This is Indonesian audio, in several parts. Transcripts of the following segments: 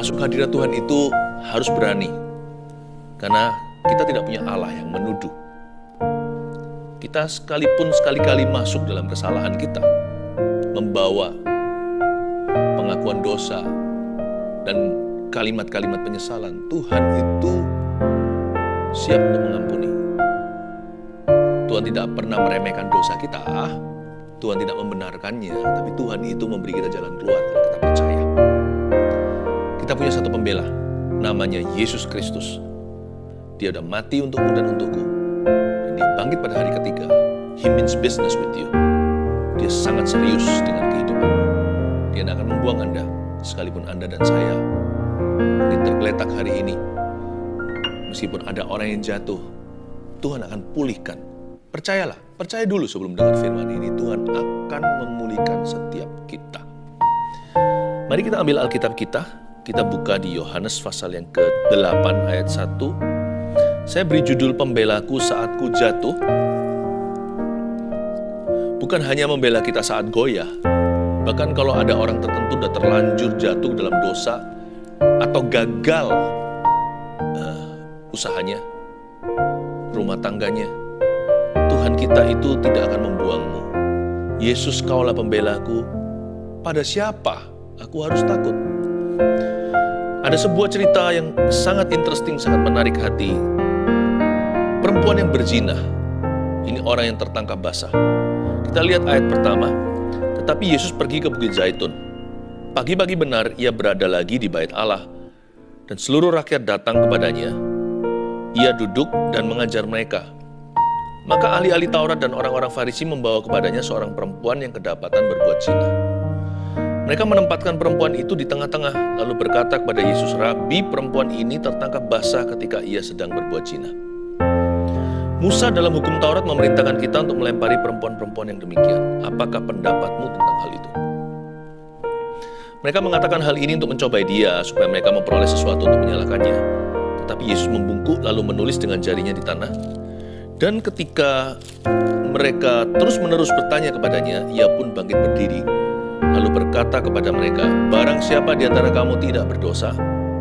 Masuk hadirat Tuhan itu harus berani. Karena kita tidak punya Allah yang menuduh. Kita sekalipun sekali-kali masuk dalam kesalahan kita, membawa pengakuan dosa dan kalimat-kalimat penyesalan, Tuhan itu siap untuk mengampuni. Tuhan tidak pernah meremehkan dosa kita, Tuhan tidak membenarkannya, tapi Tuhan itu memberi kita jalan keluar kalau kita percaya. Kita punya satu pembela, namanya Yesus Kristus. Dia sudah mati untukmu dan untukku, dan dia bangkit pada hari ketiga. He means business with you. Dia sangat serius dengan kehidupan. Dia tidak akan membuang Anda, sekalipun Anda dan saya tergeletak hari ini. Meskipun ada orang yang jatuh, Tuhan akan pulihkan. Percayalah, percaya dulu sebelum dengar firman ini. Tuhan akan memulihkan setiap kita. Mari kita ambil Alkitab kita. Kita buka di Yohanes pasal yang ke-8 ayat 1. Saya beri judul Pembelaku Saat Ku Jatuh. Bukan hanya membela kita saat goyah. Bahkan kalau ada orang tertentu sudah terlanjur jatuh dalam dosa atau gagal usahanya, rumah tangganya, Tuhan kita itu tidak akan membuangmu. Yesus, kaulah pembelaku. Pada siapa aku harus takut? Ada sebuah cerita yang sangat interesting, sangat menarik hati. Perempuan yang berzina. Ini orang yang tertangkap basah. Kita lihat ayat pertama. Tetapi Yesus pergi ke Bukit Zaitun. Pagi-pagi benar ia berada lagi di bait Allah, dan seluruh rakyat datang kepadanya. Ia duduk dan mengajar mereka. Maka ahli-ahli Taurat dan orang-orang Farisi membawa kepadanya seorang perempuan yang kedapatan berbuat zina. Mereka menempatkan perempuan itu di tengah-tengah, lalu berkata kepada Yesus, Rabi, perempuan ini tertangkap basah ketika ia sedang berbuat zina. Musa dalam hukum Taurat memerintahkan kita untuk melempari perempuan-perempuan yang demikian. Apakah pendapatmu tentang hal itu? Mereka mengatakan hal ini untuk mencobai dia, supaya mereka memperoleh sesuatu untuk menyalahkannya. Tetapi Yesus membungkuk lalu menulis dengan jarinya di tanah. Dan ketika mereka terus-menerus bertanya kepadanya, ia pun bangkit berdiri. Lalu berkata kepada mereka, barang siapa di antara kamu tidak berdosa,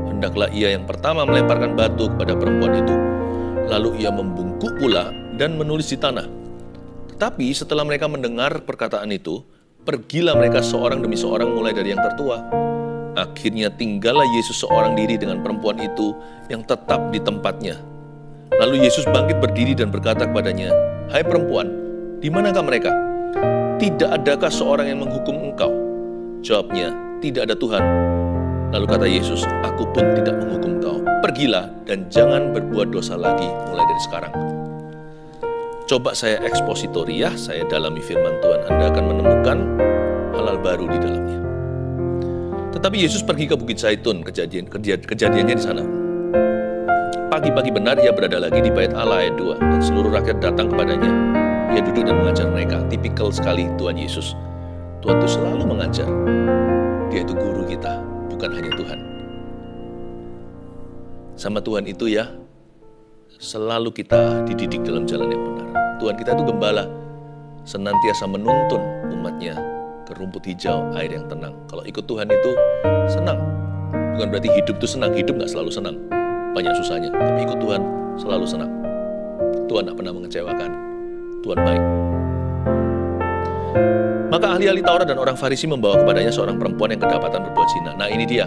hendaklah ia yang pertama melemparkan batu kepada perempuan itu. Lalu ia membungkuk pula dan menulis di tanah. Tetapi setelah mereka mendengar perkataan itu, pergilah mereka seorang demi seorang mulai dari yang tertua. Akhirnya tinggallah Yesus seorang diri dengan perempuan itu yang tetap di tempatnya. Lalu Yesus bangkit berdiri dan berkata kepadanya, hai perempuan, di manakah mereka? Tidak adakah seorang yang menghukum engkau? Jawabnya, tidak ada Tuhan. Lalu kata Yesus, aku pun tidak menghukum engkau. Pergilah dan jangan berbuat dosa lagi mulai dari sekarang. Coba saya ekspositori ya, saya dalami firman Tuhan. Anda akan menemukan hal-hal baru di dalamnya. Tetapi Yesus pergi ke Bukit Zaitun, kejadiannya di sana. Pagi-pagi benar ia berada lagi di bait Allah ayat 2, dan seluruh rakyat datang kepadanya. Ia duduk dan mengajar mereka. Tipikal sekali Tuhan Yesus. Tuhan itu selalu mengajar. Dia itu guru kita, bukan hanya Tuhan. Sama Tuhan itu ya, selalu kita dididik dalam jalan yang benar. Tuhan kita itu gembala, senantiasa menuntun umatnya ke rumput hijau, air yang tenang. Kalau ikut Tuhan itu senang. Bukan berarti hidup itu senang, hidup gak selalu senang. Banyak susahnya, tapi ikut Tuhan selalu senang. Tuhan gak pernah mengecewakan. Tuhan baik. Maka ahli-ahli Taurat dan orang Farisi membawa kepadanya seorang perempuan yang kedapatan berbuat zina. Nah ini dia,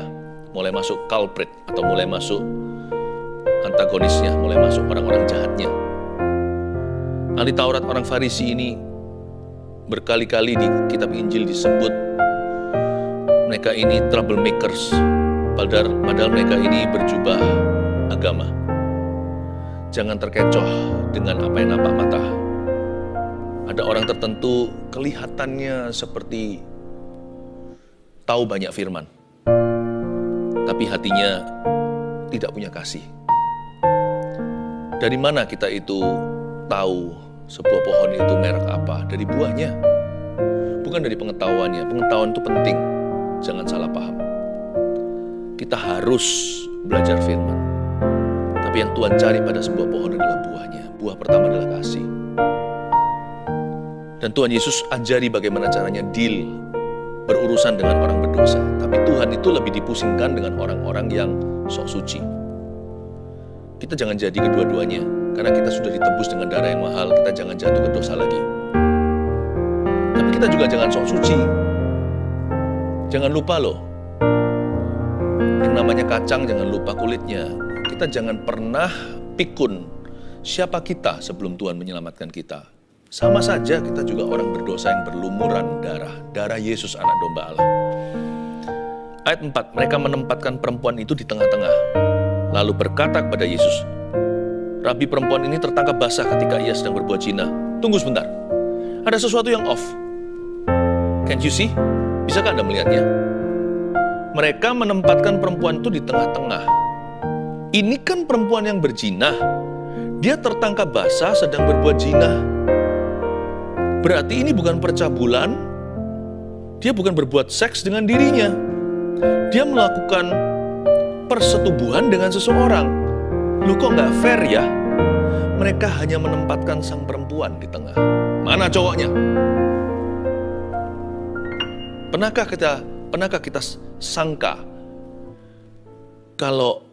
mulai masuk culprit atau mulai masuk antagonisnya, mulai masuk orang-orang jahatnya. Ahli Taurat orang Farisi ini berkali-kali di kitab Injil disebut mereka ini troublemakers, padahal mereka ini berjubah agama. Jangan terkecoh dengan apa yang nampak mata. Ada orang tertentu kelihatannya seperti tahu banyak firman, tapi hatinya tidak punya kasih. Dari mana kita itu tahu sebuah pohon itu merek apa? Dari buahnya, bukan dari pengetahuannya. Pengetahuan itu penting, jangan salah paham. Kita harus belajar firman, tapi yang Tuhan cari pada sebuah pohon adalah buahnya. Buah pertama adalah kasih. Dan Tuhan Yesus ajari bagaimana caranya deal berurusan dengan orang berdosa. Tapi Tuhan itu lebih dipusingkan dengan orang-orang yang sok suci. Kita jangan jadi kedua-duanya, karena kita sudah ditebus dengan darah yang mahal, kita jangan jatuh ke dosa lagi. Tapi kita juga jangan sok suci. Jangan lupa loh, yang namanya kacang jangan lupa kulitnya. Kita jangan pernah pikun siapa kita sebelum Tuhan menyelamatkan kita. Sama saja kita juga orang berdosa yang berlumuran darah Yesus anak domba Allah. Ayat 4, mereka menempatkan perempuan itu di tengah-tengah, lalu berkata kepada Yesus, Rabi, perempuan ini tertangkap basah ketika ia sedang berbuat zina. Tunggu sebentar, ada sesuatu yang off. Can't you see? Bisakah Anda melihatnya? Mereka menempatkan perempuan itu di tengah-tengah. Ini kan perempuan yang berzina. Dia tertangkap basah sedang berbuat zina. Berarti ini bukan percabulan, dia bukan berbuat seks dengan dirinya. Dia melakukan persetubuhan dengan seseorang. Loh kok nggak fair ya? Mereka hanya menempatkan sang perempuan di tengah. Mana cowoknya? Pernahkah kita sangka kalau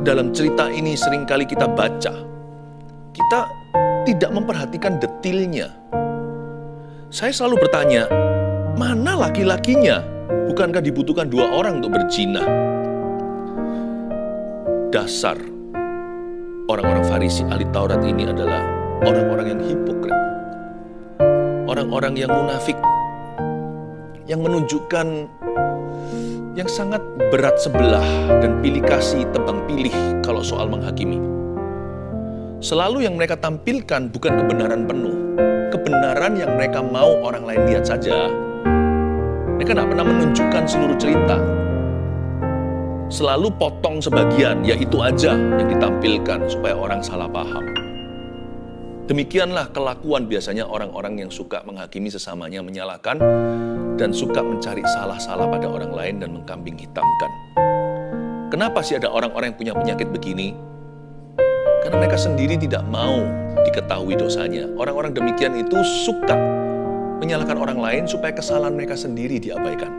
dalam cerita ini seringkali kita baca, kita tidak memperhatikan detailnya. Saya selalu bertanya, mana laki-lakinya? Bukankah dibutuhkan 2 orang untuk berzina? Dasar orang-orang Farisi ahli Taurat ini adalah orang-orang yang hipokrit. Orang-orang yang munafik. Yang menunjukkan yang sangat berat sebelah dan pilih kasih tebang pilih kalau soal menghakimi. Selalu yang mereka tampilkan bukan kebenaran penuh. Kebenaran yang mereka mau orang lain lihat saja. Mereka tidak pernah menunjukkan seluruh cerita. Selalu potong sebagian, ya itu aja yang ditampilkan supaya orang salah paham. Demikianlah kelakuan biasanya orang-orang yang suka menghakimi sesamanya, menyalahkan, dan suka mencari salah-salah pada orang lain dan mengkambing hitamkan. Kenapa sih ada orang-orang yang punya penyakit begini? Karena mereka sendiri tidak mau diketahui dosanya. Orang-orang demikian itu suka menyalahkan orang lain supaya kesalahan mereka sendiri diabaikan.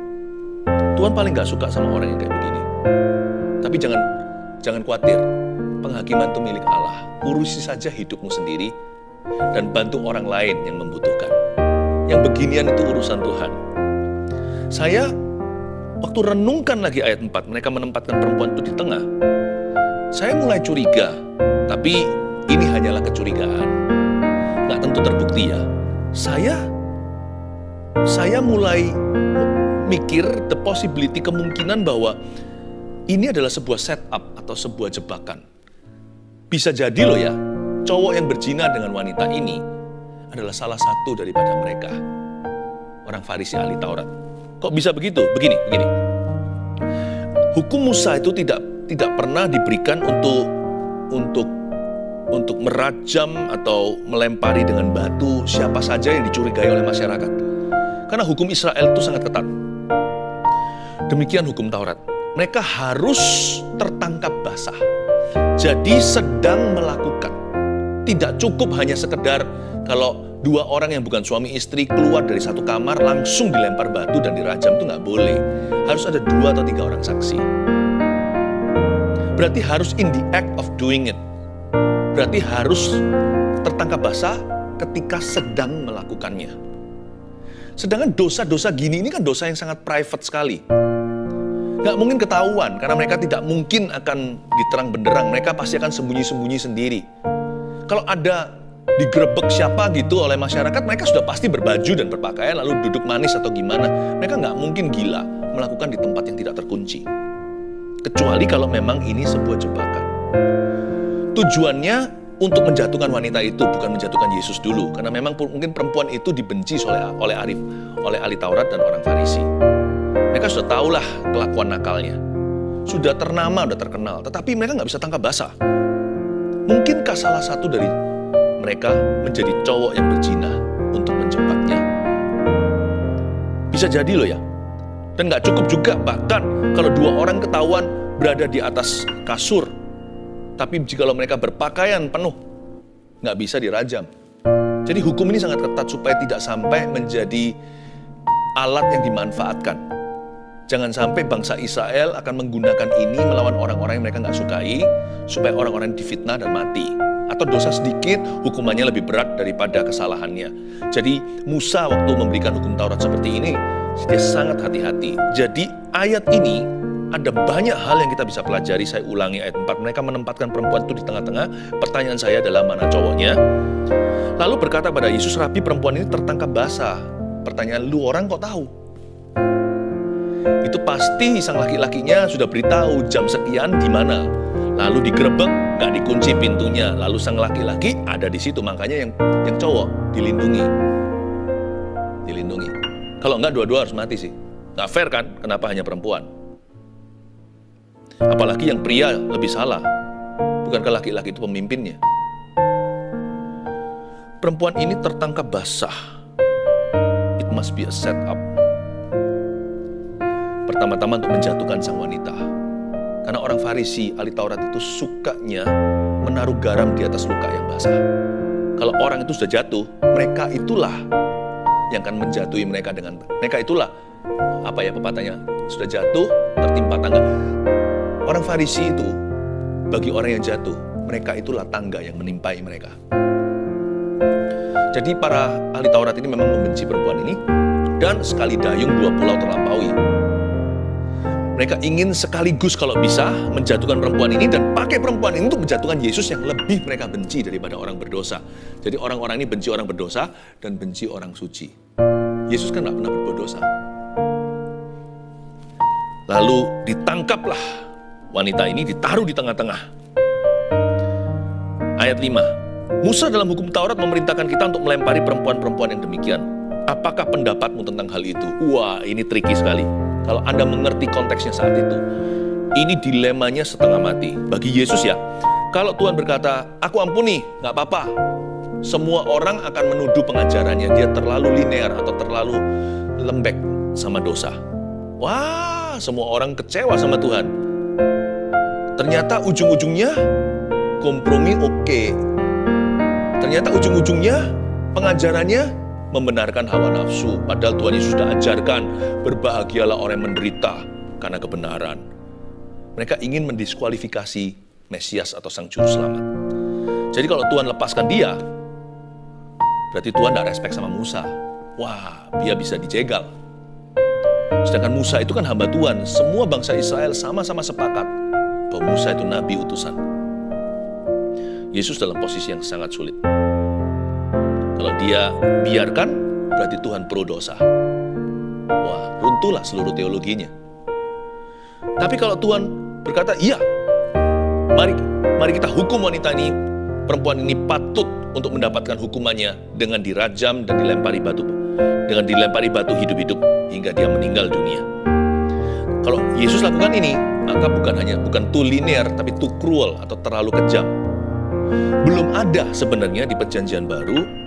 Tuhan paling gak suka sama orang yang kayak begini. Tapi jangan khawatir, penghakiman itu milik Allah. Urusi saja hidupmu sendiri dan bantu orang lain yang membutuhkan. Yang beginian itu urusan Tuhan. Saya waktu renungkan lagi ayat 4, mereka menempatkan perempuan itu di tengah. Saya mulai curiga, tapi ini hanyalah kecurigaan. Nggak tentu terbukti ya. Saya mulai mikir the possibility, kemungkinan bahwa ini adalah sebuah setup atau sebuah jebakan. Bisa jadi loh ya, cowok yang berzina dengan wanita ini adalah salah satu daripada mereka. Orang Farisi ahli Taurat. Kok bisa begitu? Begini. Hukum Musa itu tidak pernah diberikan untuk merajam atau melempari dengan batu siapa saja yang dicurigai oleh masyarakat. Karena hukum Israel itu sangat ketat. Demikian hukum Taurat. Mereka harus tertangkap basah. Jadi sedang melakukan. Tidak cukup hanya sekedar kalau 2 orang yang bukan suami istri keluar dari satu kamar langsung dilempar batu dan dirajam, itu nggak boleh. Harus ada 2 atau 3 orang saksi. Berarti harus in the act of doing it. Berarti harus tertangkap basah ketika sedang melakukannya. Sedangkan dosa-dosa gini ini kan dosa yang sangat private sekali. Nggak mungkin ketahuan, karena mereka tidak mungkin akan diterang benderang. Mereka pasti akan sembunyi-sembunyi sendiri. Kalau ada digerebek siapa gitu oleh masyarakat, mereka sudah pasti berbaju dan berpakaian lalu duduk manis atau gimana. Mereka nggak mungkin gila melakukan di tempat yang tidak terkunci. Kecuali kalau memang ini sebuah jebakan. Tujuannya untuk menjatuhkan wanita itu, bukan menjatuhkan Yesus dulu. Karena memang mungkin perempuan itu dibenci oleh ahli Taurat dan orang Farisi. Mereka sudah tahulah kelakuan nakalnya. Sudah ternama, sudah terkenal. Tetapi mereka nggak bisa tangkap basah. Mungkinkah salah satu dari mereka menjadi cowok yang berzina untuk menjebaknya? Bisa jadi loh ya. Dan nggak cukup juga, bahkan kalau 2 orang ketahuan berada di atas kasur. Tapi jikalau mereka berpakaian penuh, nggak bisa dirajam. Jadi hukum ini sangat ketat supaya tidak sampai menjadi alat yang dimanfaatkan. Jangan sampai bangsa Israel akan menggunakan ini melawan orang-orang yang mereka nggak sukai, supaya orang-orang difitnah dan mati. Atau dosa sedikit, hukumannya lebih berat daripada kesalahannya. Jadi Musa waktu memberikan hukum Taurat seperti ini, dia sangat hati-hati. Jadi ayat ini ada banyak hal yang kita bisa pelajari. Saya ulangi ayat 4. Mereka menempatkan perempuan itu di tengah-tengah. Pertanyaan saya adalah, mana cowoknya? Lalu berkata pada Yesus, Rabi, perempuan ini tertangkap basah. Pertanyaan, lu orang kok tahu? Itu pasti sang laki-lakinya sudah beritahu jam sekian di mana. Lalu digerebek, nggak dikunci pintunya. Lalu sang laki-laki ada di situ. Makanya yang cowok dilindungi. Kalau nggak, dua-dua harus mati sih. Nggak fair kan? Kenapa hanya perempuan? Apalagi yang pria lebih salah. Bukankah laki-laki itu pemimpinnya? Perempuan ini tertangkap basah. It must be a setup. Pertama-tama untuk menjatuhkan sang wanita. Karena orang Farisi, ahli Taurat itu sukanya menaruh garam di atas luka yang basah. Kalau orang itu sudah jatuh, mereka itulah yang akan menjatuhi mereka dengan... Mereka itulah, pepatahnya, sudah jatuh, tertimpa tangga. Orang Farisi itu, bagi orang yang jatuh, mereka itulah tangga yang menimpai mereka. Jadi para ahli Taurat ini memang membenci perempuan ini, dan sekali dayung dua pulau terlampaui. Mereka ingin sekaligus kalau bisa menjatuhkan perempuan ini dan pakai perempuan ini untuk menjatuhkan Yesus yang lebih mereka benci daripada orang berdosa. Jadi orang-orang ini benci orang berdosa dan benci orang suci. Yesus kan nggak pernah berbuat dosa. Lalu ditangkaplah wanita ini, ditaruh di tengah-tengah. Ayat 5. Musa dalam hukum Taurat memerintahkan kita untuk melempari perempuan-perempuan yang demikian. Apakah pendapatmu tentang hal itu? Wah, ini tricky sekali. Kalau Anda mengerti konteksnya saat itu, ini dilemanya setengah mati. Bagi Yesus ya, kalau Tuhan berkata, aku ampuni, nggak apa-apa. Semua orang akan menuduh pengajarannya, dia terlalu linear atau terlalu lembek sama dosa. Wah, semua orang kecewa sama Tuhan. Ternyata ujung-ujungnya kompromi oke. Ternyata ujung-ujungnya pengajarannya membenarkan hawa nafsu. Padahal Tuhan Yesus sudah ajarkan, berbahagialah orang yang menderita karena kebenaran. Mereka ingin mendiskualifikasi Mesias atau Sang Juru Selamat. Jadi kalau Tuhan lepaskan dia, berarti Tuhan tidak respect sama Musa. Wah, dia bisa dijegal. Sedangkan Musa itu kan hamba Tuhan. Semua bangsa Israel sama-sama sepakat bahwa Musa itu nabi utusan. Yesus dalam posisi yang sangat sulit. Kalau dia biarkan, berarti Tuhan pro dosa. Wah, runtuhlah seluruh teologinya. Tapi kalau Tuhan berkata, iya, mari kita hukum wanita ini, perempuan ini patut untuk mendapatkan hukumannya dengan dirajam dan dilempari batu. Dengan dilempari batu hidup-hidup hingga dia meninggal dunia. Kalau Yesus lakukan ini, maka bukan too linear, tapi too cruel atau terlalu kejam. Belum ada sebenarnya di Perjanjian Baru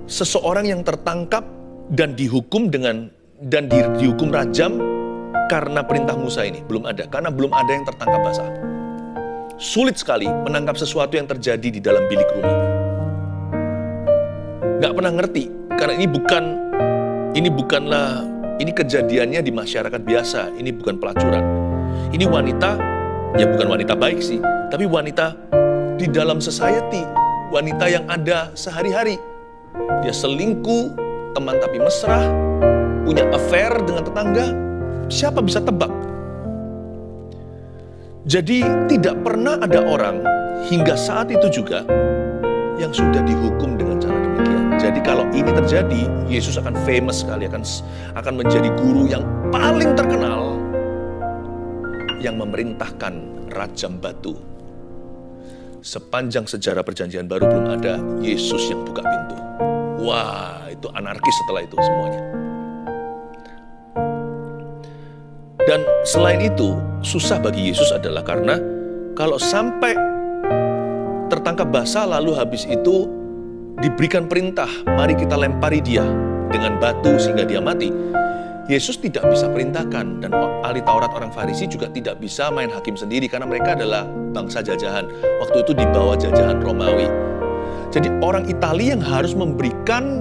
seseorang yang tertangkap dan dihukum dihukum rajam karena perintah Musa ini. Belum ada, karena belum ada yang tertangkap basah. Sulit sekali menangkap sesuatu yang terjadi di dalam bilik rumah. Nggak pernah ngerti, karena ini kejadiannya di masyarakat biasa. Ini bukan pelacuran. Ini wanita, ya bukan wanita baik sih, tapi wanita di dalam society, wanita yang ada sehari-hari. Dia selingkuh, teman tapi mesra, punya affair dengan tetangga. Siapa bisa tebak? Jadi tidak pernah ada orang hingga saat itu juga yang sudah dihukum dengan cara demikian. Jadi kalau ini terjadi, Yesus akan famous sekali, akan menjadi guru yang paling terkenal yang memerintahkan rajam batu. Sepanjang sejarah Perjanjian Baru belum ada Yesus yang buka pintu. Wah, itu anarkis setelah itu semuanya. Dan selain itu, susah bagi Yesus adalah karena kalau sampai tertangkap basah lalu habis itu diberikan perintah, mari kita lempari dia dengan batu sehingga dia mati. Yesus tidak bisa perintahkan, dan ahli Taurat orang Farisi juga tidak bisa main hakim sendiri karena mereka adalah bangsa jajahan. Waktu itu di bawah jajahan Romawi. Jadi orang Italia yang harus memberikan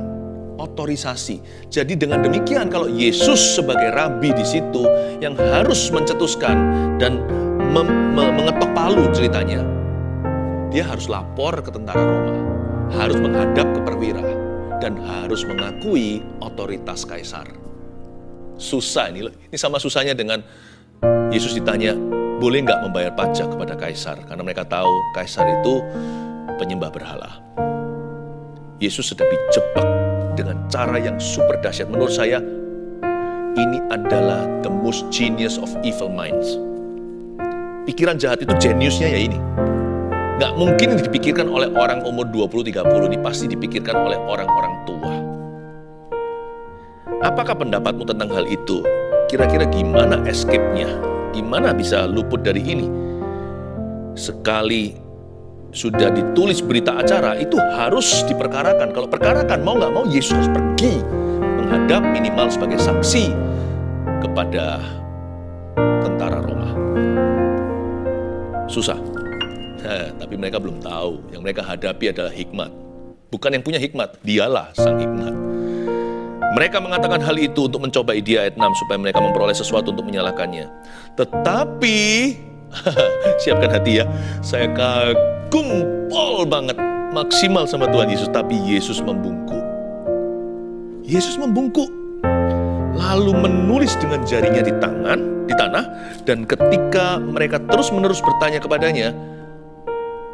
otorisasi. Jadi dengan demikian kalau Yesus sebagai rabi di situ yang harus mencetuskan dan mengetok palu ceritanya, dia harus lapor ke tentara Roma, harus menghadap ke perwira, dan harus mengakui otoritas kaisar. Susah ini sama susahnya dengan Yesus ditanya, boleh nggak membayar pajak kepada kaisar? Karena mereka tahu kaisar itu penyembah berhala. Yesus sudah dijebak dengan cara yang super dahsyat. Menurut saya, ini adalah the most genius of evil minds. Pikiran jahat itu jeniusnya ya ini. Nggak mungkin dipikirkan oleh orang umur 20-30, ini pasti dipikirkan oleh orang-orang tua. Apakah pendapatmu tentang hal itu? Kira-kira gimana escape-nya? Gimana bisa luput dari ini? Sekali sudah ditulis berita acara, itu harus diperkarakan. Kalau perkarakan, mau nggak mau, Yesus harus pergi menghadap minimal sebagai saksi kepada tentara Roma. Susah. Tapi mereka belum tahu. Yang mereka hadapi adalah hikmat. Bukan yang punya hikmat, dialah sang hikmat. Mereka mengatakan hal itu untuk mencobai dia, ayat 6, supaya mereka memperoleh sesuatu untuk menyalahkannya. Tetapi, siapkan hati ya, saya kagum pol banget, maksimal sama Tuhan Yesus, tapi Yesus membungkuk. Yesus membungkuk, lalu menulis dengan jarinya di tanah, dan ketika mereka terus-menerus bertanya kepadanya,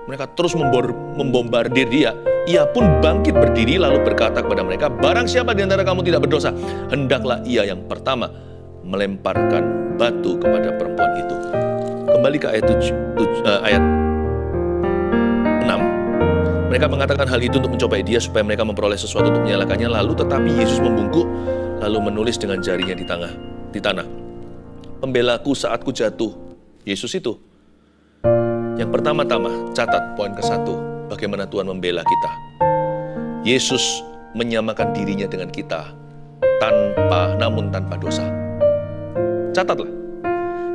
mereka terus membombardir dia. Ia pun bangkit berdiri lalu berkata kepada mereka, barang siapa di antara kamu tidak berdosa, hendaklah ia yang pertama melemparkan batu kepada perempuan itu. Kembali ke ayat 6. Mereka mengatakan hal itu untuk mencobai dia supaya mereka memperoleh sesuatu untuk menyalahkannya. Lalu tetapi Yesus membungkuk lalu menulis dengan jarinya di tanah. Pembelaku saat ku jatuh, Yesus itu. Yang pertama-tama, catat poin ke-1, bagaimana Tuhan membela kita. Yesus menyamakan dirinya dengan kita, namun tanpa dosa. Catatlah.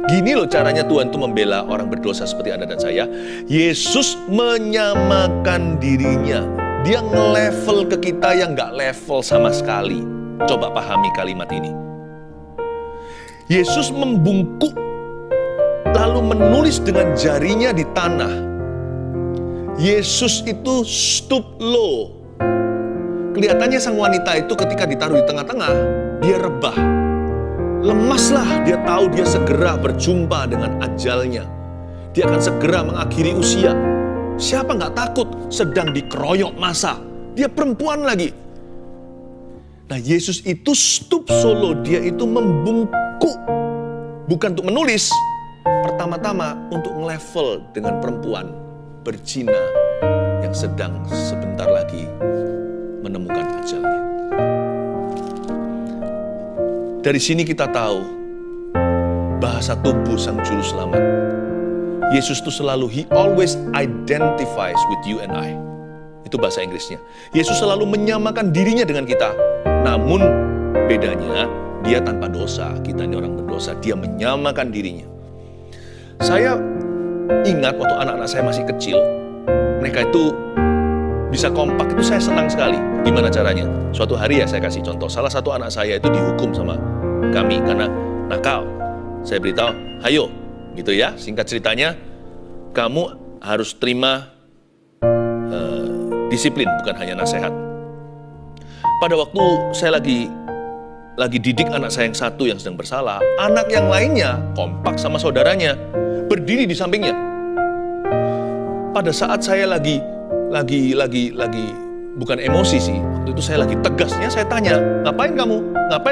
Gini loh caranya Tuhan itu membela orang berdosa seperti Anda dan saya. Yesus menyamakan dirinya. Dia nge-level ke kita yang nggak level sama sekali. Coba pahami kalimat ini. Yesus membungkuk lalu menulis dengan jarinya di tanah. Yesus itu stoop low. Kelihatannya sang wanita itu ketika ditaruh di tengah-tengah, dia rebah. Lemaslah, dia tahu dia segera berjumpa dengan ajalnya. Dia akan segera mengakhiri usia. Siapa nggak takut sedang dikeroyok massa? Dia perempuan lagi. Nah, Yesus itu stoop solo, dia itu membungkuk. Bukan untuk menulis, pertama-tama untuk nge-level dengan perempuan berzina yang sedang sebentar lagi menemukan ajalnya. Dari sini kita tahu bahasa tubuh sang juru selamat. Yesus itu selalu, he always identifies with you and I. Itu bahasa Inggrisnya. Yesus selalu menyamakan dirinya dengan kita. Namun bedanya, dia tanpa dosa. Kita ini orang berdosa, dia menyamakan dirinya. Saya ingat waktu anak-anak saya masih kecil, mereka itu bisa kompak, itu saya senang sekali. Gimana caranya? Suatu hari ya saya kasih contoh, salah satu anak saya itu dihukum sama kami karena nakal. Saya beritahu, ayo, gitu ya, singkat ceritanya, kamu harus terima disiplin, bukan hanya nasihat. Pada waktu saya lagi didik anak saya yang satu yang sedang bersalah, anak yang lainnya kompak sama saudaranya, berdiri di sampingnya. Pada saat saya lagi bukan emosi sih, waktu itu saya lagi tegasnya, saya tanya, ngapain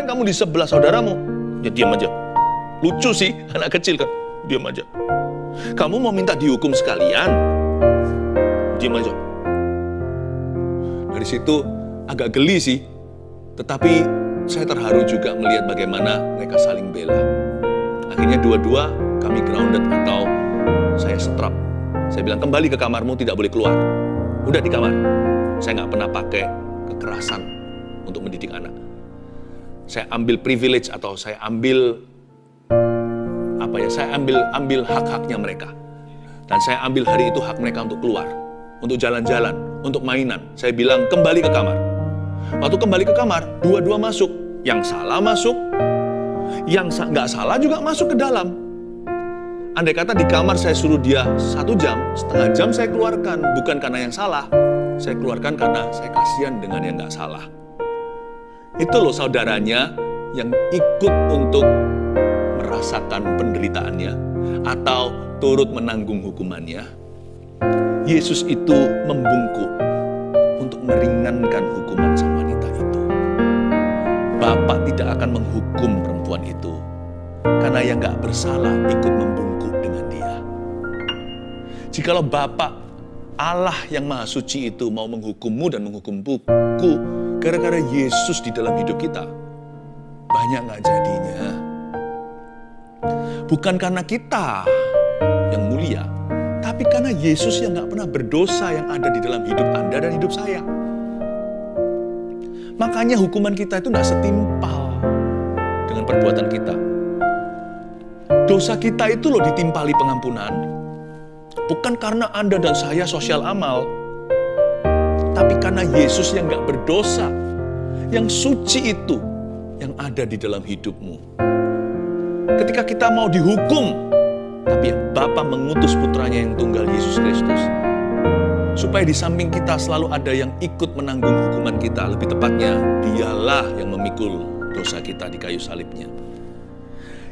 kamu di sebelah saudaramu? Ya diam aja. Lucu sih, anak kecil kan, diam aja. Kamu mau minta dihukum sekalian? Diam aja. Dari situ agak geli sih, tetapi saya terharu juga melihat bagaimana mereka saling bela. Akhirnya dua-dua kami grounded atau saya setrap. Saya bilang, kembali ke kamarmu, tidak boleh keluar. Udah di kamar. Saya nggak pernah pakai kekerasan untuk mendidik anak. Saya ambil privilege atau saya ambil ambil hak-haknya mereka. Dan saya ambil hari itu hak mereka untuk keluar, untuk jalan-jalan, untuk mainan. Saya bilang, kembali ke kamar. Waktu kembali ke kamar, dua-dua masuk. Yang salah masuk, yang nggak salah juga masuk ke dalam. Andai kata di kamar saya suruh dia 1 jam, setengah jam saya keluarkan. Bukan karena yang salah, saya keluarkan karena saya kasihan dengan yang nggak salah. Itu loh saudaranya yang ikut untuk merasakan penderitaannya atau turut menanggung hukumannya. Yesus itu membungkuk untuk meringankan hukuman sang wanita itu. Bapak tidak akan menghukum perempuan itu karena yang gak bersalah ikut membungkuk dengan dia. Jikalau Bapak Allah yang Maha Suci itu mau menghukummu dan menghukum buku gara-gara Yesus di dalam hidup kita, banyak gak jadinya. Bukan karena kita yang mulia, tapi karena Yesus yang gak pernah berdosa yang ada di dalam hidup Anda dan hidup saya. Makanya hukuman kita itu gak setimpal dengan perbuatan kita. Dosa kita itu loh ditimpali pengampunan. Bukan karena Anda dan saya sosial amal, tapi karena Yesus yang gak berdosa, yang suci itu, yang ada di dalam hidupmu. Ketika kita mau dihukum, tapi Bapa mengutus putranya yang tunggal, Yesus Kristus, supaya di samping kita selalu ada yang ikut menanggung hukuman kita. Lebih tepatnya, dialah yang memikul dosa kita di kayu salibnya.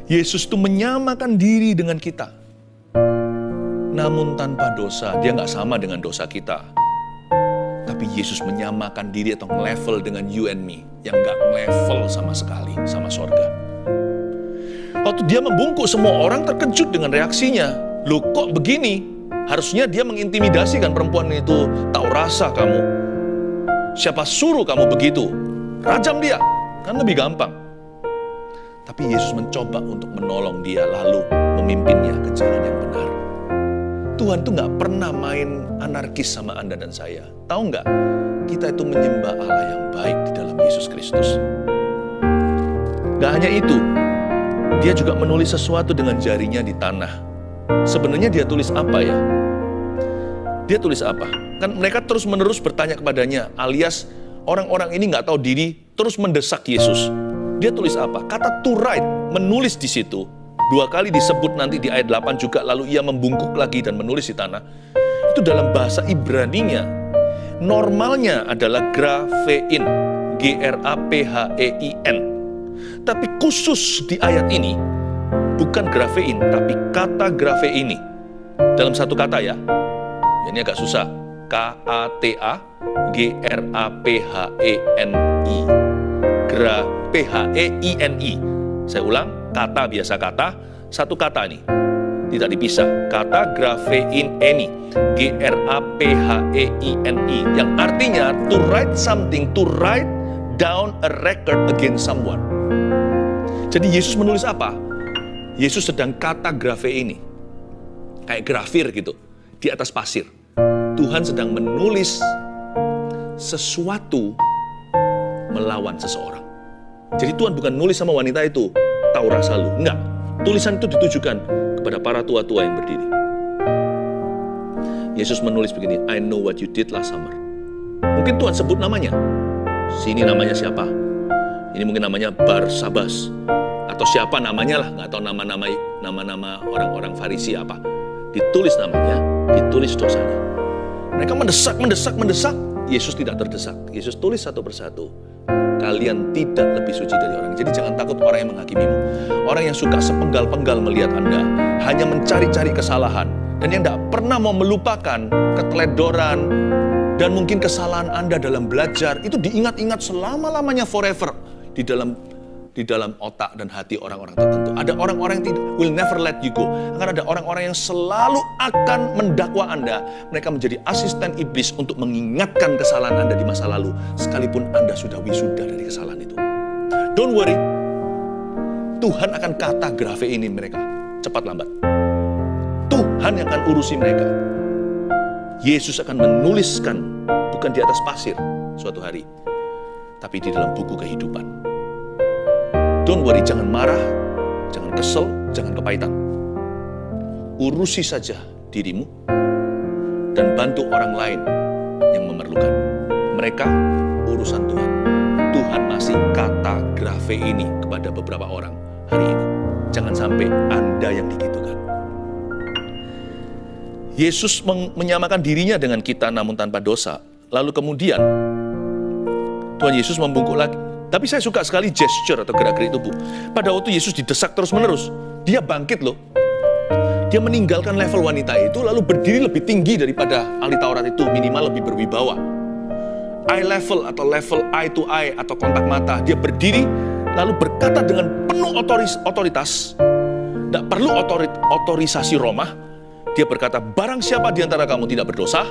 Yesus itu menyamakan diri dengan kita. Namun tanpa dosa, dia nggak sama dengan dosa kita. Tapi Yesus menyamakan diri atau level dengan you and me, yang nggak level sama sekali sama sorga. Waktu dia membungkuk, semua orang terkejut dengan reaksinya. Loh kok begini? Harusnya dia mengintimidasi kan perempuan itu. Tahu rasa kamu? Siapa suruh kamu begitu? Rajam dia, kan lebih gampang. Tapi Yesus mencoba untuk menolong dia, lalu memimpinnya ke jalan yang benar. Tuhan tuh gak pernah main anarkis sama Anda dan saya. Tahu gak? Kita itu menyembah Allah yang baik di dalam Yesus Kristus. Gak hanya itu, dia juga menulis sesuatu dengan jarinya di tanah. Sebenarnya dia tulis apa ya? Dia tulis apa? Kan mereka terus-menerus bertanya kepadanya, alias orang-orang ini nggak tahu diri, terus mendesak Yesus. Dia tulis apa? Kata to write, menulis di situ. 2 kali disebut nanti di ayat 8 juga, lalu ia membungkuk lagi dan menulis di tanah. Itu dalam bahasa Ibraninya. Normalnya adalah graphein, G-R-A-P-H-E-I-N. Tapi khusus di ayat ini, bukan grafein, tapi kata grafeini. Dalam satu kata ya. Ini agak susah. K-A-T-A-G-R-A-P-H-E-N-I. P-H-E-I-N-I. Saya ulang, kata biasa kata, satu kata nih. Tidak dipisah. Kata grafeini. G-R-A-P-H-E-I-N-I. Yang artinya to write something, to write down a record against someone. Jadi Yesus menulis apa? Yesus sedang kata grafeini. Kayak grafir gitu. Di atas pasir. Tuhan sedang menulis sesuatu melawan seseorang. Jadi Tuhan bukan nulis sama wanita itu, tahu rasa lu. Enggak. Tulisan itu ditujukan kepada para tua-tua yang berdiri. Yesus menulis begini, I know what you did last summer. Mungkin Tuhan sebut namanya. Sini namanya siapa? Ini mungkin namanya Barsabas. Atau siapa namanya lah, nggak tahu nama-nama orang-orang Farisi apa. Ditulis namanya, ditulis dosanya. Mereka mendesak. Yesus tidak terdesak. Yesus tulis satu persatu. Kalian tidak lebih suci dari orang. Jadi jangan takut orang yang menghakimimu. Orang yang suka sepenggal-penggal melihat Anda, hanya mencari-cari kesalahan, dan yang tidak pernah mau melupakan keteledoran dan mungkin kesalahan Anda dalam belajar, itu diingat-ingat selama-lamanya forever di dalam otak dan hati orang-orang tertentu. Ada orang-orang yang will never let you go. Akan ada orang-orang yang selalu akan mendakwa Anda. Mereka menjadi asisten iblis untuk mengingatkan kesalahan Anda di masa lalu, sekalipun Anda sudah wisuda dari kesalahan itu. Don't worry. Tuhan akan kata grafe ini mereka, cepat lambat. Tuhan yang akan urusi mereka. Yesus akan menuliskan, bukan di atas pasir suatu hari, tapi di dalam buku kehidupan. Don't worry, jangan marah, jangan kesel, jangan kepahitan. Urusi saja dirimu dan bantu orang lain yang memerlukan. Mereka urusan Tuhan. Tuhan masih kata grafe ini kepada beberapa orang hari ini. Jangan sampai Anda yang digitukan. Yesus menyamakan dirinya dengan kita namun tanpa dosa. Lalu kemudian Tuhan Yesus membungkuk lagi. Tapi saya suka sekali gesture atau gerak-gerik tubuh. Pada waktu Yesus didesak terus-menerus, dia bangkit loh. Dia meninggalkan level wanita itu, lalu berdiri lebih tinggi daripada ahli Taurat itu, minimal lebih berwibawa. Eye level atau level eye to eye atau kontak mata. Dia berdiri, lalu berkata dengan penuh otoritas. Tidak perlu otorisasi Roma. Dia berkata, barang siapa di antara kamu tidak berdosa,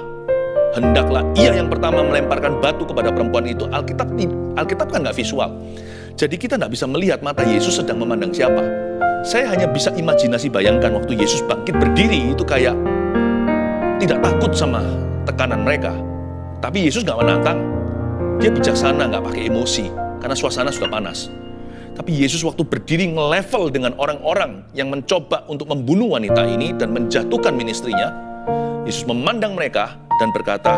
hendaklah ia yang pertama melemparkan batu kepada perempuan itu. Alkitab kan nggak visual. Jadi kita nggak bisa melihat mata Yesus sedang memandang siapa. Saya hanya bisa imajinasi bayangkan waktu Yesus bangkit berdiri itu kayak tidak takut sama tekanan mereka. Tapi Yesus nggak menantang. Dia bijaksana, nggak pakai emosi karena suasana sudah panas. Tapi Yesus waktu berdiri nge-level dengan orang-orang yang mencoba untuk membunuh wanita ini dan menjatuhkan ministrinya. Yesus memandang mereka dan berkata,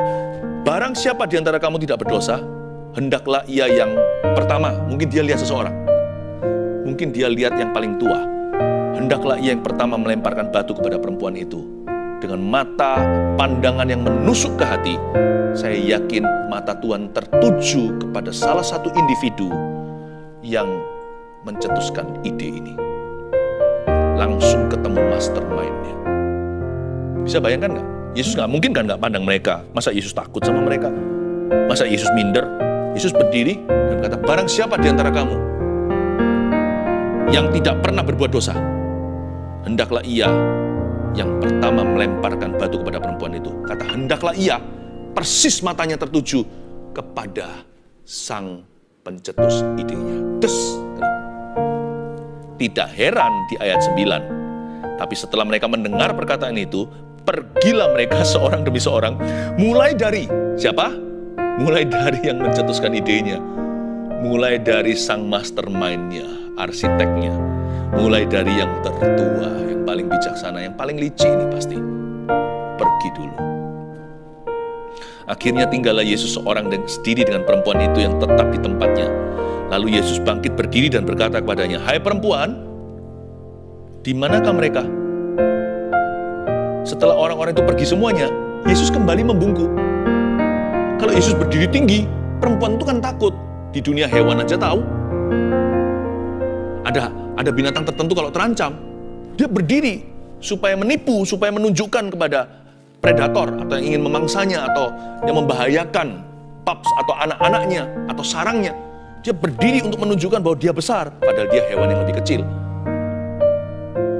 barang siapa di antara kamu tidak berdosa, hendaklah ia yang pertama. Mungkin dia lihat seseorang. Mungkin dia lihat yang paling tua. Hendaklah ia yang pertama melemparkan batu kepada perempuan itu. Dengan mata pandangan yang menusuk ke hati, saya yakin mata Tuhan tertuju kepada salah satu individu yang mencetuskan ide ini. Langsung ketemu mastermind-nya. Bisa bayangkan nggak? Yesus nggak mungkin kan nggak pandang mereka. Masa Yesus takut sama mereka? Masa Yesus minder? Yesus berdiri dan berkata, barang siapa di antara kamu yang tidak pernah berbuat dosa, hendaklah ia yang pertama melemparkan batu kepada perempuan itu. Kata hendaklah ia, persis matanya tertuju kepada sang pencetus idenya. Tidak heran di ayat 9. Tapi setelah mereka mendengar perkataan itu, pergilah mereka seorang demi seorang. Mulai dari siapa? Mulai dari yang mencetuskan idenya. Mulai dari sang mastermind-nya, arsiteknya. Mulai dari yang tertua, yang paling bijaksana, yang paling licik ini pasti. Pergi dulu. Akhirnya tinggallah Yesus seorang dan sendiri dengan perempuan itu yang tetap di tempatnya. Lalu Yesus bangkit berdiri dan berkata kepadanya, hai perempuan, di manakah mereka? Setelah orang-orang itu pergi semuanya, Yesus kembali membungkuk. Kalau Yesus berdiri tinggi, perempuan itu kan takut. Di dunia hewan aja tahu. Ada binatang tertentu kalau terancam, dia berdiri supaya menipu, supaya menunjukkan kepada predator atau yang ingin memangsanya atau yang membahayakan pups atau anak-anaknya atau sarangnya. Dia berdiri untuk menunjukkan bahwa dia besar, padahal dia hewan yang lebih kecil.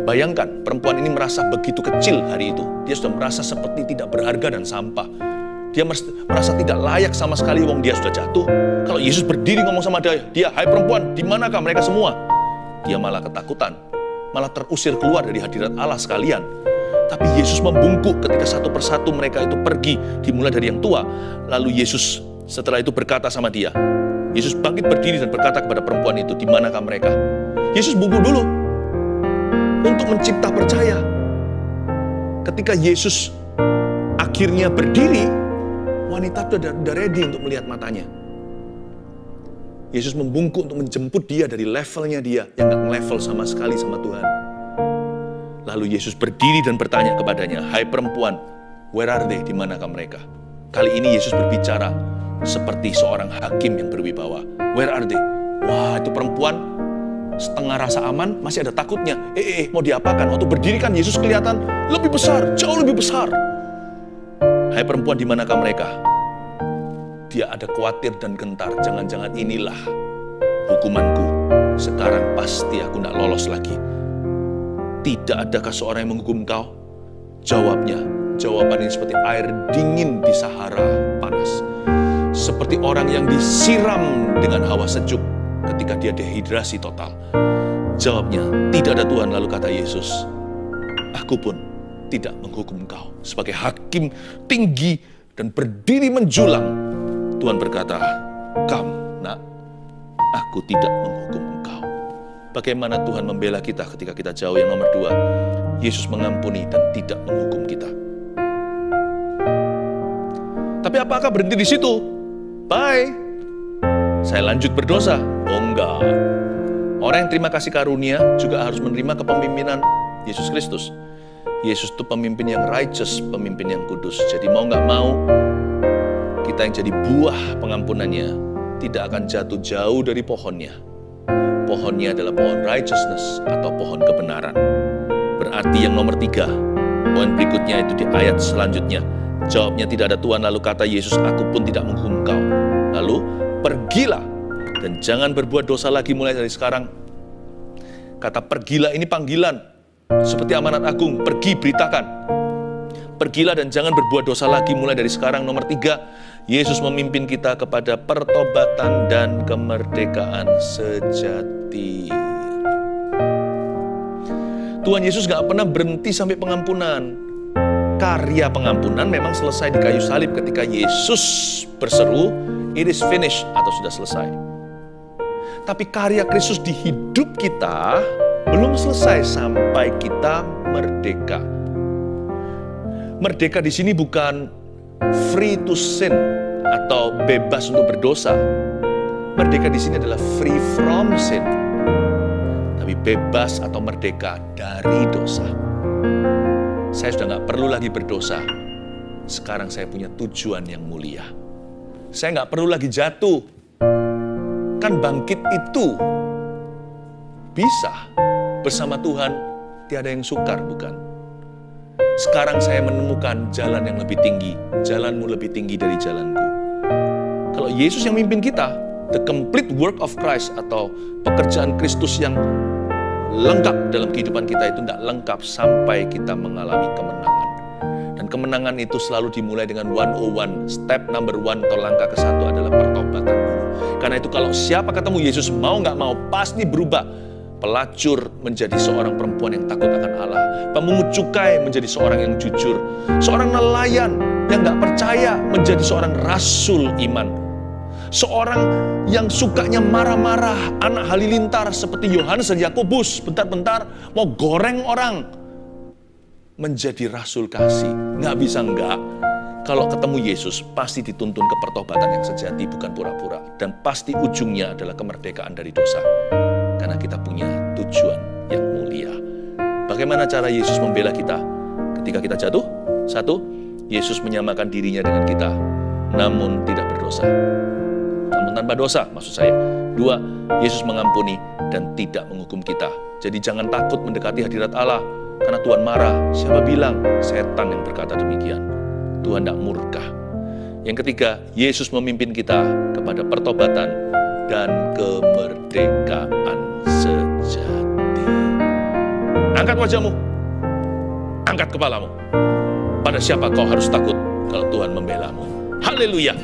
Bayangkan, perempuan ini merasa begitu kecil hari itu. Dia sudah merasa seperti tidak berharga dan sampah. Dia merasa tidak layak sama sekali, wong dia sudah jatuh. Kalau Yesus berdiri ngomong sama dia, hai perempuan, di manakah mereka semua? Dia malah ketakutan, malah terusir keluar dari hadirat Allah sekalian. Tapi Yesus membungkuk ketika satu persatu mereka itu pergi, dimulai dari yang tua. Lalu Yesus setelah itu berkata sama dia, Yesus bangkit berdiri dan berkata kepada perempuan itu, di manakah mereka? Yesus bungkuk dulu untuk mencipta percaya. Ketika Yesus akhirnya berdiri, wanita itu sudah ready untuk melihat matanya. Yesus membungkuk untuk menjemput dia dari levelnya dia yang gak level sama sekali sama Tuhan. Lalu Yesus berdiri dan bertanya kepadanya, hai perempuan, where are they? Di manakah mereka? Kali ini Yesus berbicara seperti seorang hakim yang berwibawa. Where are they? Wah, itu perempuan setengah rasa aman, masih ada takutnya. Mau diapakan? Waktu berdiri kan Yesus kelihatan lebih besar, jauh lebih besar. Hai perempuan, di manakah mereka? Dia ada khawatir dan gentar. Jangan-jangan inilah hukumanku. Sekarang pasti aku tidak lolos lagi. Tidak adakah seorang yang menghukum kau? Jawaban ini seperti air dingin di Sahara panas. Seperti orang yang disiram dengan hawa sejuk ketika dia dehidrasi total. Jawabnya, tidak ada Tuhan. Lalu kata Yesus, aku pun tidak menghukum kau. Sebagai hakim tinggi dan berdiri menjulang, Tuhan berkata, come, nak, aku tidak menghukum engkau. Bagaimana Tuhan membela kita ketika kita jauh? Yang nomor 2, Yesus mengampuni dan tidak menghukum kita. Tapi apakah berhenti di situ? Bye. saya lanjut berdosa. Oh enggak. Orang yang terima kasih karunia juga harus menerima kepemimpinan Yesus Kristus. Yesus itu pemimpin yang righteous, pemimpin yang kudus. Jadi mau nggak mau, kita yang jadi buah pengampunannya tidak akan jatuh jauh dari pohonnya. Pohonnya adalah pohon righteousness atau pohon kebenaran. Berarti yang nomor 3, poin berikutnya itu di ayat selanjutnya. Jawabnya tidak ada Tuhan, lalu kata Yesus, aku pun tidak menghukum kau. Lalu pergilah dan jangan berbuat dosa lagi mulai dari sekarang. Kata pergilah ini panggilan, seperti amanat agung, pergi beritakan. Pergilah dan jangan berbuat dosa lagi mulai dari sekarang. Nomor 3, Yesus memimpin kita kepada pertobatan dan kemerdekaan sejati. Tuhan Yesus gak pernah berhenti sampai pengampunan. Karya pengampunan memang selesai di kayu salib ketika Yesus berseru, it is finished, atau sudah selesai. Tapi karya Kristus di hidup kita belum selesai sampai kita merdeka. Merdeka di sini bukan free to sin atau bebas untuk berdosa. Merdeka di sini adalah free from sin, tapi bebas atau merdeka dari dosa. Saya sudah nggak perlu lagi berdosa. Sekarang saya punya tujuan yang mulia. Saya nggak perlu lagi jatuh. Kan bangkit itu bisa bersama Tuhan, tiada yang sukar, bukan? Sekarang saya menemukan jalan yang lebih tinggi. Jalanmu lebih tinggi dari jalanku. Kalau Yesus yang mimpin kita, the complete work of Christ atau pekerjaan Kristus yang lengkap dalam kehidupan kita itu tidak lengkap sampai kita mengalami kemenangan. Dan kemenangan itu selalu dimulai dengan 101. Step number 1 atau langkah ke-1 adalah pertobatan dulu. Karena itu kalau siapa ketemu Yesus, mau nggak mau pasti berubah. Pelacur menjadi seorang perempuan yang takut akan Allah. Pemungut cukai menjadi seorang yang jujur. Seorang nelayan yang nggak percaya menjadi seorang rasul iman. Seorang yang sukanya marah-marah, anak halilintar seperti Yohanes dan Yakobus, bentar-bentar mau goreng orang, menjadi rasul kasih. Nggak bisa nggak. Kalau ketemu Yesus, pasti dituntun ke pertobatan yang sejati, bukan pura-pura. Dan pasti ujungnya adalah kemerdekaan dari dosa. Karena kita punya tujuan yang mulia. Bagaimana cara Yesus membela kita ketika kita jatuh? 1, Yesus menyamakan dirinya dengan kita, namun tidak berdosa. Namun tanpa dosa, maksud saya. 2, Yesus mengampuni dan tidak menghukum kita. Jadi jangan takut mendekati hadirat Allah, karena Tuhan marah. Siapa bilang? Setan yang berkata demikian. Tuhan tidak murka. Yang ketiga, Yesus memimpin kita kepada pertobatan dan kemerdekaan sejati. Angkat wajahmu, angkat kepalamu. Pada siapa kau harus takut kalau Tuhan membelamu? Haleluya!